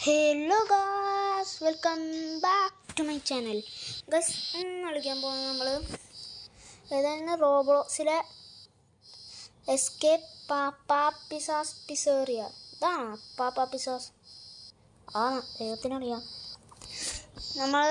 Hello guys, welcome back to my channel. Guys, ഇന്ന് കളിക്കാൻ പോകുന്നത് നമ്മൾ ഏതായിരുന്നു റോബ്ലോക്സിലെ എസ്കേപ്പ് പാപ്പാ പിസാസ് പിസേറിയ. ഇതാണ് പാപ്പാ പിസാസ്. ദൈവത്തിനറിയാം. നമ്മൾ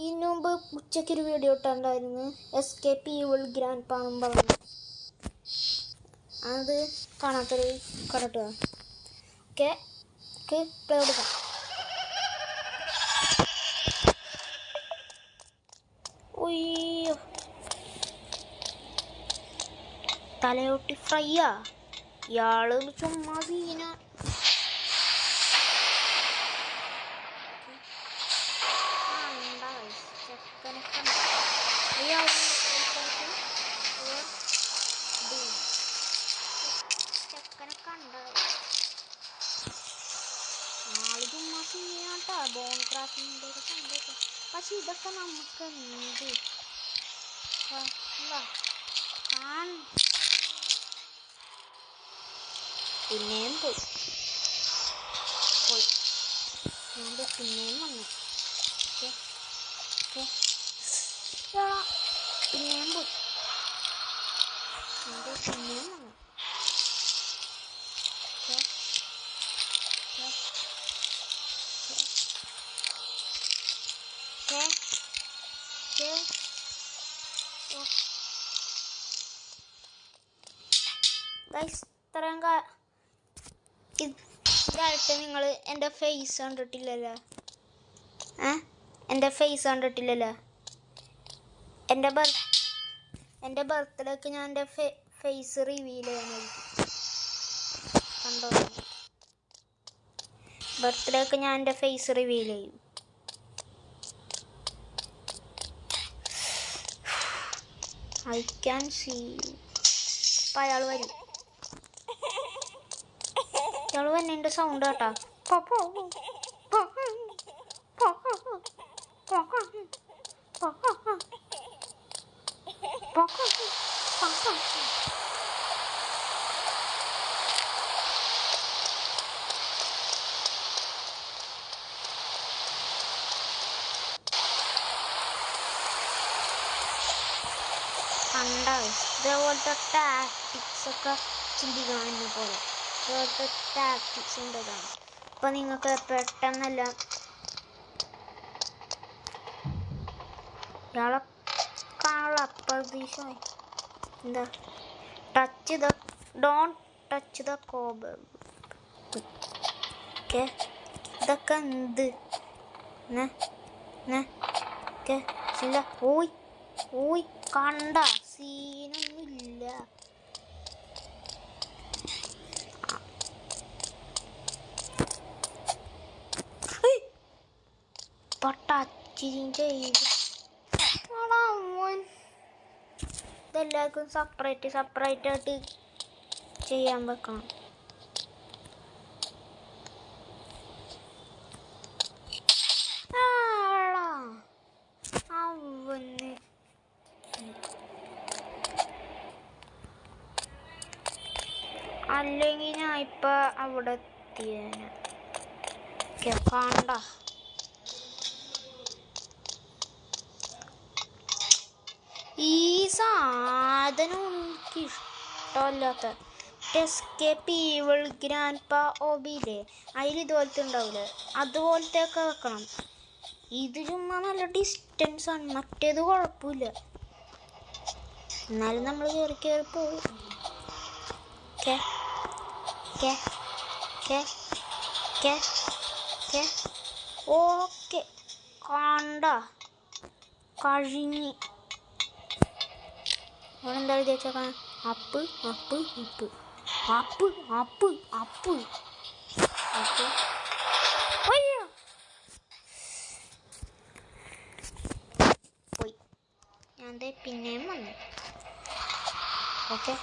ഇതിനു മുമ്പ് ഉച്ചയ്ക്കൊരു വീഡിയോ ഇട്ടുണ്ടായിരുന്നു, എസ്കേപ്പ് ഈവിൾ ഗ്രാൻഡ് പാന്നും പറഞ്ഞു. അത് കാണാത്തൊരു കടട്ടുക. ഓക്കെ, പ്ലേ കൊടുക്കാം. ഒയ്യോ, തലയോട്ടി ഫ്രൈയാ ഇയാള്. ചുമ്മാ സീന. ചെക്കനെ കണ്ട ആള് ചുമ്മാ സീനാട്ടാ. ബോൺ ക്രാഫ്റ്റിൻ്റെ ഒക്കെ കണ്ടേക്കാം. പക്ഷെ ഇതൊക്കെ നമുക്ക് എന്ത് പിന്നെയും പോയി ഞാൻ പിന്നെയും വന്നു. പിന്നെയും പോയി പിന്നെയും വന്നു. ഇതായിട്ട് നിങ്ങൾ എൻ്റെ ഫേസ് കണ്ടിട്ടില്ലല്ലോ. എൻ്റെ ഫേസ് കണ്ടിട്ടില്ലല്ലോ. എൻ്റെ ബർത്ത്ഡേക്ക് ഞാൻ എൻ്റെ ഫേസ് റിവീൽ ചെയ്യാനായിരിക്കും. കണ്ടോ, ബർത്ത്ഡേക്ക് ഞാൻ എൻ്റെ ഫേസ് റിവീൽ ചെയ്യും. I can see. അപ്പം അയാൾ വരും. അയാൾ തന്നെ എൻ്റെ സൗണ്ട് കേട്ടാ. ഇതേപോലത്തെ ടാക്ടിക്സ് ഒക്കെ ചിന്തിക്കണം. എന്നെ പോലെ ഇതേപോലത്തെ ടാക്ടിക്സ് ഉണ്ടതാണ്. അപ്പം നിങ്ങൾക്ക് പെട്ടെന്നല്ല ഇയാളെ കാണാനുള്ള അപ്രതീക്ഷമായി. എന്താ don't touch the Cobb. Okay, ഇതൊക്കെ എന്ത് ഇല്ല. ഓയ് കണ്ട സീനൊന്നുമില്ല. ടച്ചിങ് ചെയ്ത് ഇതെല്ലാവർക്കും സെപ്പറേറ്റ് ആയിട്ട് ചെയ്യാൻ വെക്കണം. അവന് അല്ലെങ്കിൽ ഞാൻ ഇപ്പൊ അവിടെ എത്തിയേനെ. കണ്ട ഈ സാധനം എനിക്ക് ഇഷ്ടമല്ലാത്ത എസ്കേപ്പ് ഈവിൾ ഗ്രാൻഡ് പാ ഓബിയില്ലേ, അതിൽ ഇതുപോലത്തെ ഉണ്ടാവില്ലേ, അതുപോലത്തെ ഒക്കെ വെക്കണം. ഇത് ചുമ്മാ നല്ല ഡിസ്റ്റൻസ് ആണ്. മറ്റേത് കുഴപ്പമില്ല, എന്നാലും നമ്മൾ കയറി പോകും. ഓക്കെ, കണ്ട കഴിഞ്ഞ്. എന്താ വിചാരിച്ചേക്കാൻ? അപ്പ് പോയി. ഞാൻ പിന്നെയും വന്നു. ഓക്കെ,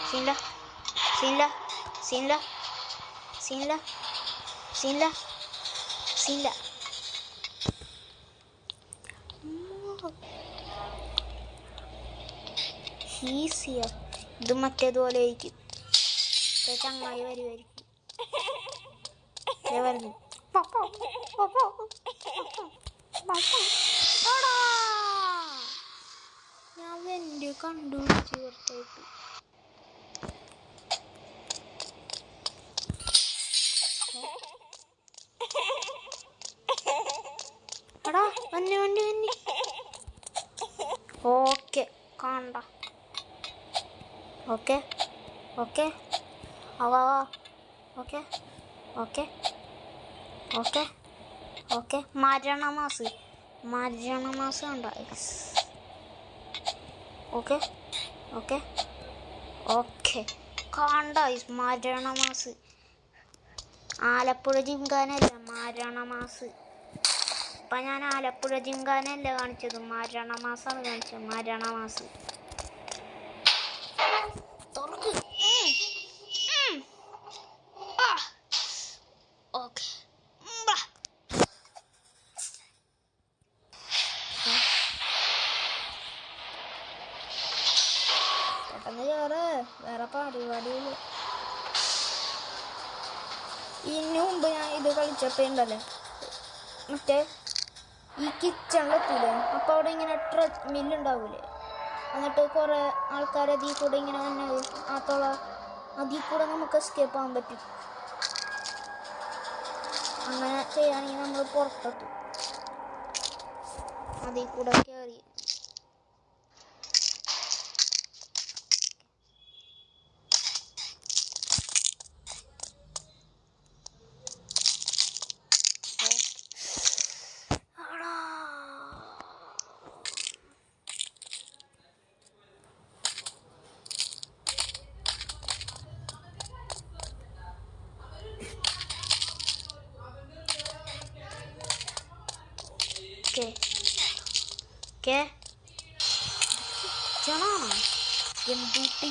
സീനില്ല. ഈസിയാ. ഇത് മറ്റേതുപോലെ ആയിരിക്കും. ചങ്ങായി വരുമായിരിക്കും. വരുന്നു. ഞാൻ വെന്റ് കണ്ടുപിടിച്ച് കുറച്ചായിട്ട്. എടാ വന്നി വന്നി വന്നി. ഓക്കെ കണ്ട. ഓക്കെ ഓക്കെ ആവാ. ഓക്കെ ഓക്കെ ഓക്കെ ഓക്കെ മരണമാസ് ഉണ്ട്. ഓക്കെ ഓക്കെ ഓക്കെ കണ്ട മരണമാസ്. ആലപ്പുഴ ജിംഖാനല്ല മരണമാസ്. ഇപ്പം ഞാൻ ആലപ്പുഴ ജിംഖാനല്ല കാണിച്ചത്, മരണമാസാണ് കാണിച്ചത്. മരണമാസ് തുറക്ക്. ഓക്കെ പെട്ടെന്ന് കയറ്, വേറെ പരിപാടിയില്ല. ഇതിനു മുമ്പ് ഞാൻ ഇത് കളിച്ചപ്പോൾ ഉണ്ടല്ലേ മറ്റേ ഈ കിച്ചണിലെത്തൂലേ, അപ്പോൾ അവിടെ ഇങ്ങനെ ട്രെഡ്മില്ലുണ്ടാവൂലേ, എന്നിട്ട് കുറേ ആൾക്കാർ അതിൽ കൂടെ ഇങ്ങനെ വന്നത് അതിൽ കൂടെ നമുക്ക് എസ്കേപ്പ് ആകാൻ പറ്റും. അങ്ങനെ ചെയ്യുകയാണെങ്കിൽ നമ്മൾ പുറത്തെത്തും. അതിൽ കൂടെ കയറി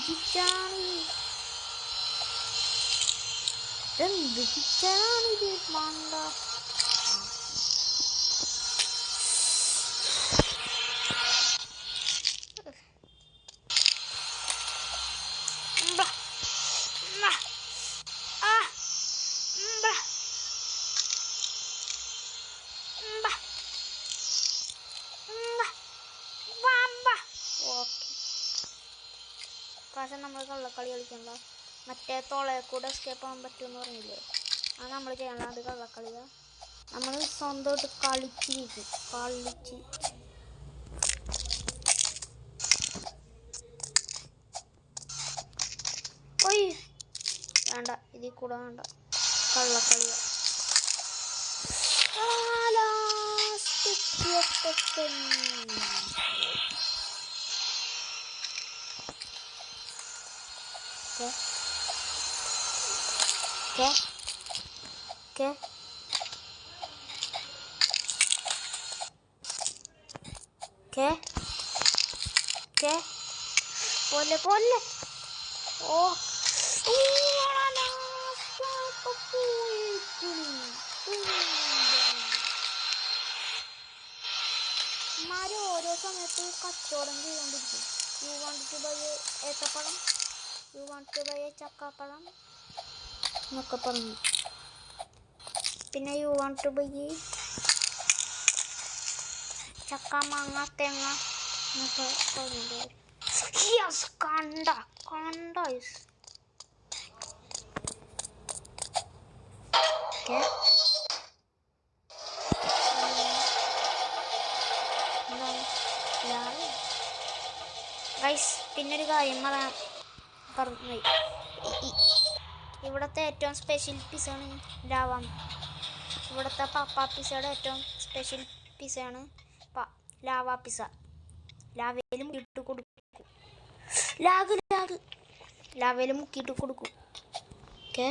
കിച്ചണാണ്. എന്ത് കിച്ചണാണിത് മണ്ട. പ്രാവശ്യം നമ്മൾ കള്ളക്കളി കളിക്കണ്ട. മറ്റേ തോളയെ കൂടെ എസ്കേപ്പ് ആകാൻ പറ്റുമെന്ന് പറഞ്ഞില്ലേ, അത് നമ്മൾ ചെയ്യണം. അത് കള്ളക്കളിയാണ്. നമ്മൾ സ്വന്തമായിട്ട് കളിച്ചിരിക്കും. ഒയ് വേണ്ട, ഇതിൽ കൂടെ വേണ്ട. കള്ളക്കളിയാണ്. പോലെ ഓ മാര് ഓരോ സമയത്ത് കച്ചവടം ചെയ്തുകൊണ്ടിരിക്കും. യു വാണ്ട് ടു ബൈ ഏത്തപ്പഴം, യു വാണ്ട് ടു ബൈ ചക്കാപ്പഴം എന്നൊക്കെ പറഞ്ഞു. പിന്നെ യു വാണ്ട് ടു ബൈ ചക്ക, മാങ്ങ, തേങ്ങ എന്നൊക്കെ പറഞ്ഞിട്ട് കണ്ട ഗൈസ്. പിന്നൊരു കാര്യം പറഞ്ഞു. ഇവിടുത്തെ ഏറ്റവും സ്പെഷ്യൽ പിസ്സയാണ് ഇവിടുത്തെ പപ്പ പിസ്സയുടെ ഏറ്റവും സ്പെഷ്യൽ പിസ്സയാണ് ലാവ പിസ്സ. ലാവയിൽ മുക്കിയിട്ട് കൊടുക്കും. ലാവയിൽ മുക്കിയിട്ട് കൊടുക്കും. ഓക്കെ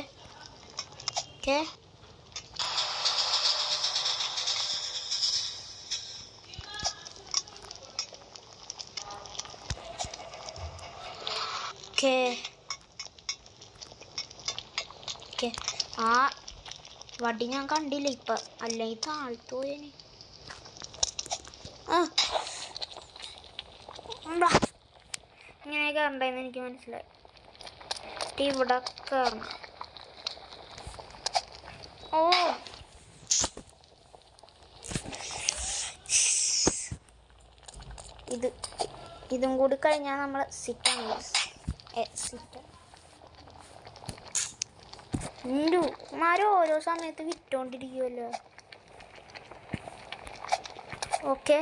ആ വടി ഞാൻ കണ്ടില്ല ഇപ്പം, അല്ലെങ്കിൽ താഴ്ത്തു പോയേനെ. ഇങ്ങനെ കയറണ്ടെന്ന് എനിക്ക് മനസ്സിലായി. ഇവിടെ കയറണം. ഓ ഇതും കൂടി കഴിഞ്ഞാൽ നമ്മൾ സിറ്റാണ് മാരോ ഓരോ സമയത്ത് വിറ്റോണ്ടിരിക്കുമല്ലോ. ഓക്കെ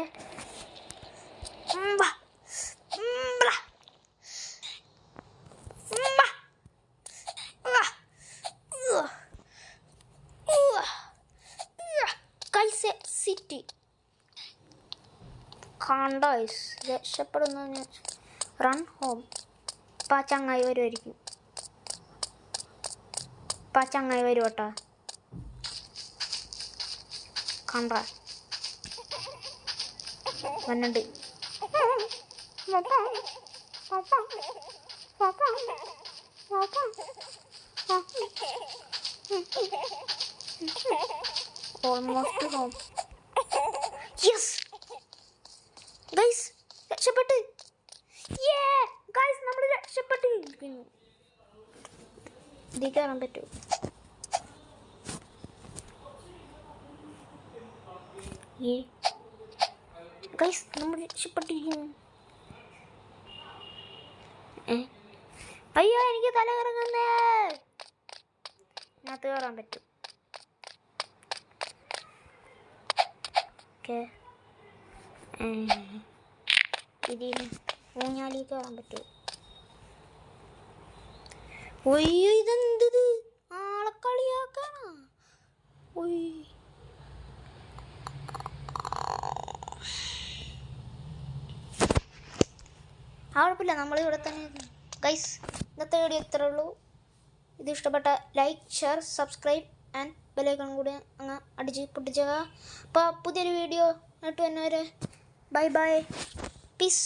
സിറ്റി കണ്ടോയ്സ് രക്ഷപ്പെടുന്ന റൺ ഹോം. ചങ്ങായി വരുമായിരിക്കും. ചങ്ങായി വരും കേട്ടോ. കണ്ട വന്നുണ്ട്. Almost home. യെസ് ഗൈസ് രക്ഷപ്പെട്ട്. ഗൈസ് നമ്മൾ രക്ഷപ്പെട്ടിരിക്കുന്നു. ഇതിൽ കയറാൻ പറ്റുമോ? ഗൈസ് നമ്മൾ രക്ഷപ്പെട്ടിരിക്കുന്നു. അയ്യോ എനിക്ക് തല കറങ്ങുന്നേ. ഇതിനകത്ത് കയറാൻ പറ്റും. ഓക്കെ ഇതിൽ ഊഞ്ഞാലിൽ കയറാൻ പറ്റുമോ? ഒയ്യോ ഇതെന്തത് ആളെ കളിയാക്കാണ. കുഴപ്പമില്ല, നമ്മളിവിടെ തന്നെ. ഗൈസ് ഇന്നത്തെ വീഡിയോ ഇത്രേ ഉള്ളൂ. ഇത് ഇഷ്ടപ്പെട്ട like, share, subscribe and bell icon കൂടി അങ്ങ് അടിച്ച് പൊട്ടിച്ചേക്കുക. അപ്പോൾ പുതിയൊരു വീഡിയോ ആയിട്ട് വന്നവരെ ബൈ ബൈ, പീസ്.